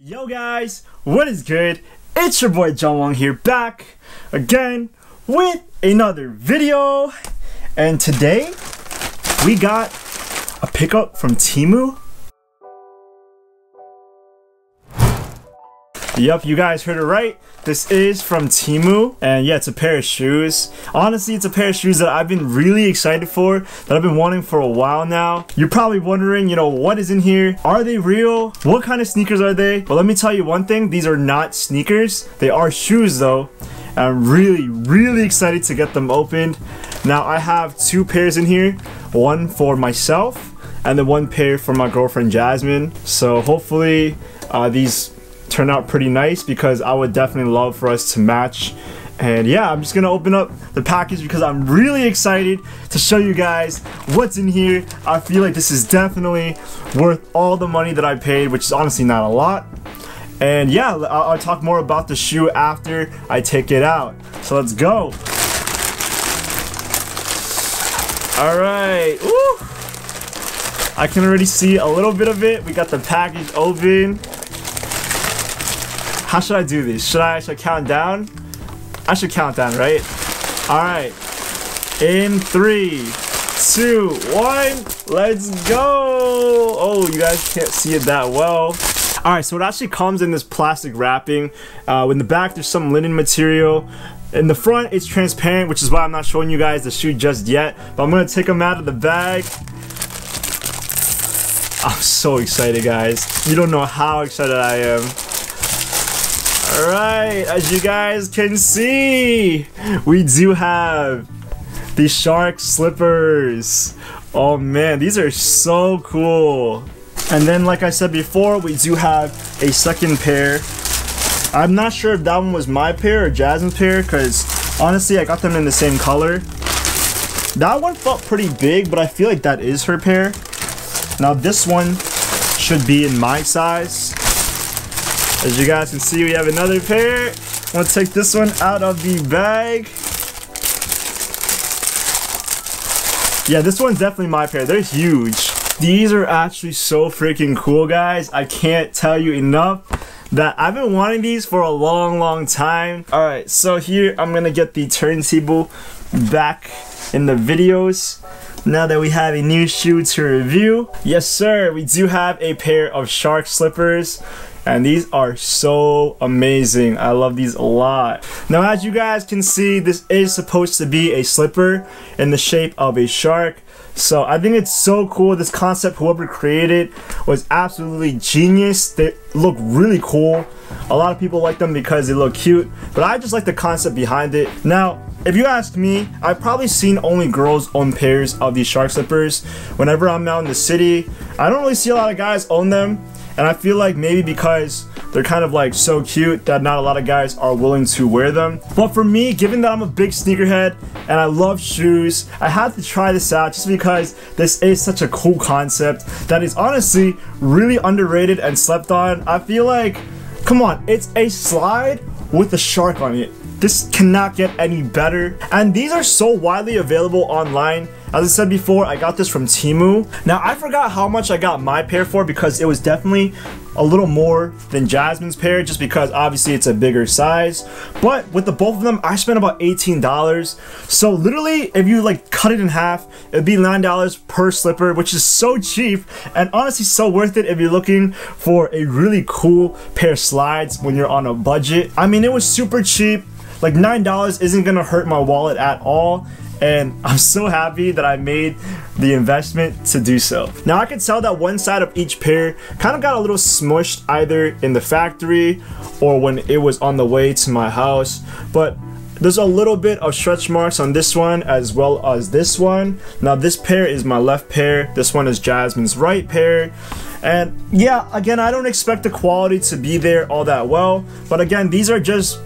Yo guys, what is good? It's your boy John Wong here, back again with another video. And today we got a pickup from Temu. Yup, you guys heard it right. This is from Temu, and yeah, it's a pair of shoes. Honestly, it's a pair of shoes that I've been really excited for, that I've been wanting for a while now. You're probably wondering, what is in here? Are they real? What kind of sneakers are they? Well, let me tell you one thing, these are not sneakers. They are shoes though. And I'm really excited to get them opened. Now, I have two pairs in here, one for myself, and then one pair for my girlfriend Jasmine. So hopefully these turn out pretty nice, because I would definitely love for us to match. And yeah, I'm just gonna open up the package because I'm really excited to show you guys what's in here. I feel like this is definitely worth all the money that I paid, which is honestly not a lot. And yeah, I'll talk more about the shoe after I take it out. So let's go. Alright, I can already see a little bit of it. We got the package open. How should I do this? Should I count down? I should count down, right? Alright. In 3, 2, 1, let's go! Oh, you guys can't see it that well. Alright, so it actually comes in this plastic wrapping. In the back, there's some linen material. In the front, it's transparent, which is why I'm not showing you guys the shoe just yet. But I'm gonna take them out of the bag. I'm so excited, guys. You don't know how excited I am. Alright, as you guys can see, we do have the shark slippers. Oh man, these are so cool. And then, like I said before, we do have a second pair. I'm not sure if that one was my pair or Jasmine's pair, because honestly I got them in the same color. That one felt pretty big, but I feel like that is her pair. Now this one should be in my size. As you guys can see, we have another pair. I'm gonna take this one out of the bag. Yeah, this one's definitely my pair. They're huge. These are actually so freaking cool, guys. I can't tell you enough that I've been wanting these for a long time. Alright, so here I'm gonna get the turntable back in the videos. Now that we have a new shoe to review. Yes sir, we do have a pair of shark slippers. And these are so amazing. I love these a lot. Now, as you guys can see, this is supposed to be a slipper in the shape of a shark. So I think it's so cool. This concept, whoever created, was absolutely genius. They look really cool. A lot of people like them because they look cute, but I just like the concept behind it. Now, if you ask me, I've probably seen only girls own pairs of these shark slippers. Whenever I'm out in the city, I don't really see a lot of guys own them. And I feel like maybe because they're kind of like so cute that not a lot of guys are willing to wear them. But for me, given that I'm a big sneakerhead and I love shoes, I had to try this out just because this is such a cool concept that is honestly really underrated and slept on. I feel like, come on, it's a slide with a shark on it. This cannot get any better. And these are so widely available online. As I said before, I got this from Temu. Now, I forgot how much I got my pair for because it was definitely a little more than Jasmine's pair, just because obviously it's a bigger size. But with the both of them, I spent about $18. So literally, if you like cut it in half, it'd be $9 per slipper, which is so cheap and honestly so worth it if you're looking for a really cool pair of slides when you're on a budget. I mean, it was super cheap. Like $9 isn't gonna hurt my wallet at all. And I'm so happy that I made the investment to do so. Now I can tell that one side of each pair kind of got a little smushed either in the factory or when it was on the way to my house. But there's a little bit of stretch marks on this one as well as this one. Now this pair is my left pair. This one is Jasmine's right pair. And yeah, again, I don't expect the quality to be there all that well. But again, these are just,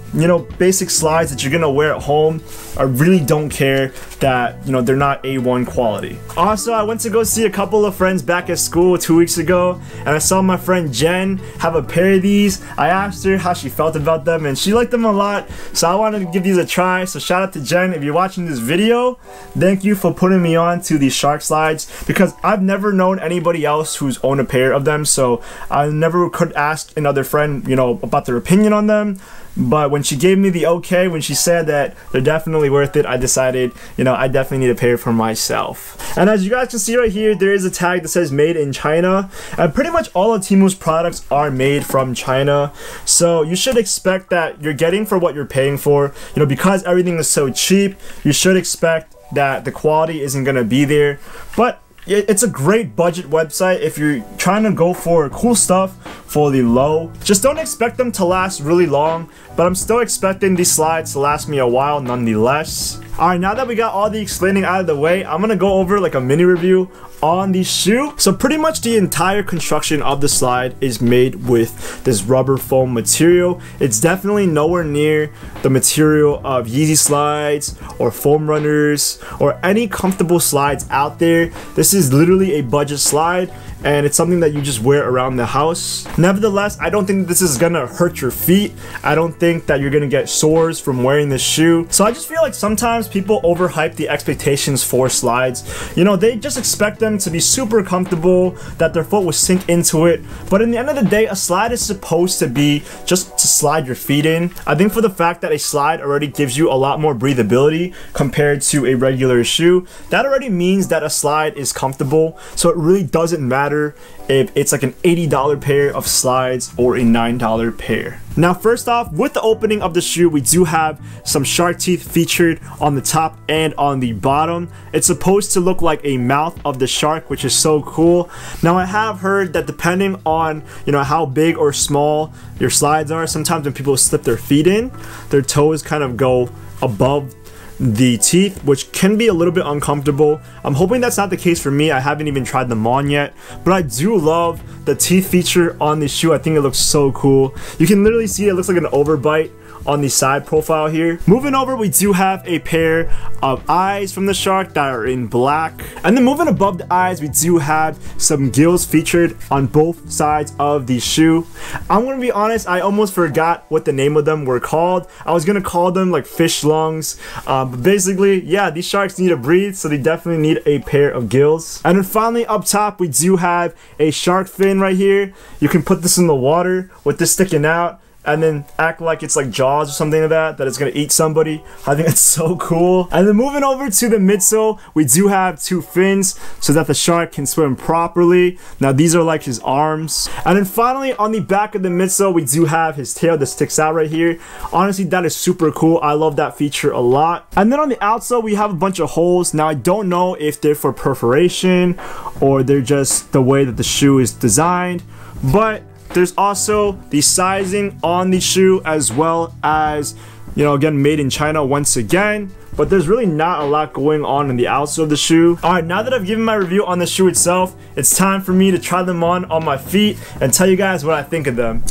basic slides that you're gonna wear at home. I really don't care that, they're not A1 quality. Also, I went to go see a couple of friends back at school 2 weeks ago, and I saw my friend Jen have a pair of these. I asked her how she felt about them, and she liked them a lot, so I wanted to give these a try. So shout out to Jen, if you're watching this video, thank you for putting me on to these shark slides, because I've never known anybody else who's owned a pair pair of them, so I never could ask another friend, you know, about their opinion on them. But when she gave me the okay, when she said that they're definitely worth it, I decided, you know, I definitely need a pair for myself. And as you guys can see right here, there is a tag that says made in China, and pretty much all of Temu's products are made from China. So you should expect that you're getting for what you're paying for. You know, because everything is so cheap, you should expect that the quality isn't gonna be there. But it's a great budget website if you're trying to go for cool stuff for the low. Just don't expect them to last really long, but I'm still expecting these slides to last me a while nonetheless. Alright, now that we got all the explaining out of the way, I'm gonna go over like a mini review on the shoe. So pretty much the entire construction of the slide is made with this rubber foam material. It's definitely nowhere near the material of Yeezy slides or foam runners or any comfortable slides out there. This is literally a budget slide, and it's something that you just wear around the house. Nevertheless, I don't think this is gonna hurt your feet. I don't think that you're gonna get sores from wearing this shoe. So I just feel like sometimes people overhype the expectations for slides. You know, they just expect them to be super comfortable, that their foot will sink into it. But in the end of the day, a slide is supposed to be just to slide your feet in. I think for the fact that a slide already gives you a lot more breathability compared to a regular shoe, that already means that a slide is comfortable. So it really doesn't matter if it's like an $80 pair of slides or a $9 pair. Now, first off, with the opening of the shoe, we do have some shark teeth featured on the top and on the bottom. It's supposed to look like a mouth of the shark, which is so cool. Now, I have heard that depending on, you know, how big or small your slides are, sometimes when people slip their feet in, their toes kind of go above the teeth, which can be a little bit uncomfortable. I'm hoping that's not the case for me. I haven't even tried them on yet, but I do love the teeth feature on this shoe. I think it looks so cool. You can literally see it looks like an overbite on the side profile here. Moving over, we do have a pair of eyes from the shark that are in black. And then moving above the eyes, we do have some gills featured on both sides of the shoe. I'm gonna be honest, I almost forgot what the name of them were called. I was gonna call them like fish lungs. But basically, yeah, these sharks need to breathe, so they definitely need a pair of gills. And then finally up top, we do have a shark fin right here. You can put this in the water with this sticking out, and then act like it's like Jaws or something like that it's gonna eat somebody. I think it's so cool. And then moving over to the midsole, we do have two fins so that the shark can swim properly. Now these are like his arms. And then finally on the back of the midsole, we do have his tail that sticks out right here. Honestly, that is super cool. I love that feature a lot. And then on the outsole, we have a bunch of holes. Now I don't know if they're for perforation or they're just the way that the shoe is designed, but there's also the sizing on the shoe, as well as, you know, again, made in China once again. But there's really not a lot going on in the outsole of the shoe. Alright, now that I've given my review on the shoe itself, it's time for me to try them on my feet and tell you guys what I think of them.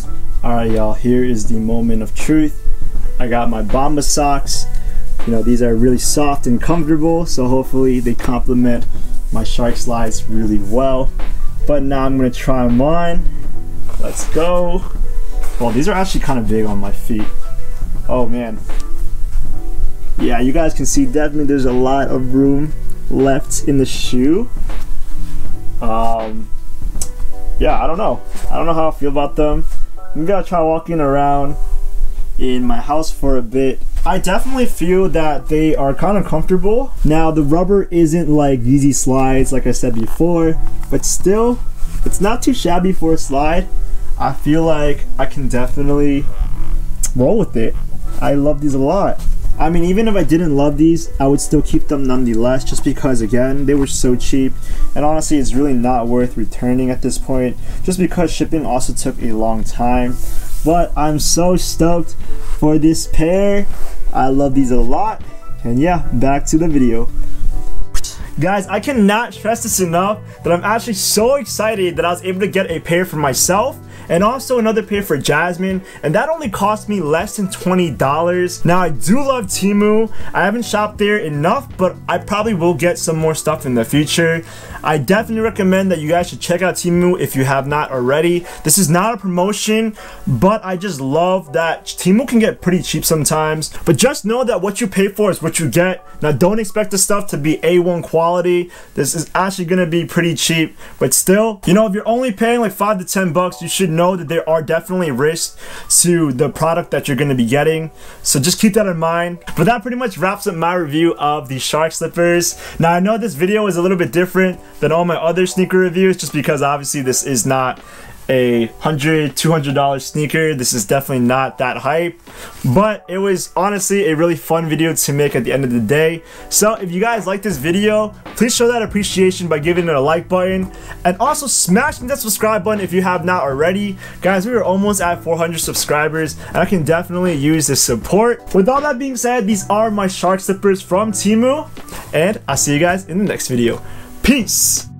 Alright y'all, here is the moment of truth. I got my Bomba socks. You know, these are really soft and comfortable, so hopefully they complement my shark slides really well. But now I'm gonna try them on. Let's go. Well, these are actually kind of big on my feet. Oh man. Yeah, you guys can see definitely there's a lot of room left in the shoe. Yeah, I don't know. I don't know how I feel about them. Maybe I'll try walking around in my house for a bit. I definitely feel that they are kind of comfortable. Now, the rubber isn't like Yeezy slides, like I said before, but still, it's not too shabby for a slide. I feel like I can definitely roll with it. I love these a lot. I mean, even if I didn't love these, I would still keep them nonetheless, just because, again, they were so cheap. And honestly, it's really not worth returning at this point, just because shipping also took a long time. But I'm so stoked for this pair. I love these a lot. And yeah, back to the video. Guys, I cannot stress this enough that I'm actually so excited that I was able to get a pair for myself and also another pair for Jasmine, and that only cost me less than $20. Now I do love Temu. I haven't shopped there enough, but I probably will get some more stuff in the future. I definitely recommend that you guys should check out Temu if you have not already. This is not a promotion, but I just love that Temu can get pretty cheap sometimes. But just know that what you pay for is what you get. Now don't expect the stuff to be A1 quality. This is actually gonna be pretty cheap, but still, you know, if you're only paying like $5 to $10, you should know that there are definitely risks to the product that you're gonna be getting. So just keep that in mind. But that pretty much wraps up my review of the shark slippers. Now I know this video is a little bit different than all my other sneaker reviews, just because obviously this is not a $100, $200 sneaker. This is definitely not that hype, but it was honestly a really fun video to make at the end of the day. So if you guys like this video, please show that appreciation by giving it a like button, and also smashing that subscribe button if you have not already. Guys, we are almost at 400 subscribers, and I can definitely use the support. With all that being said, these are my shark slippers from Temu, and I'll see you guys in the next video. Peace!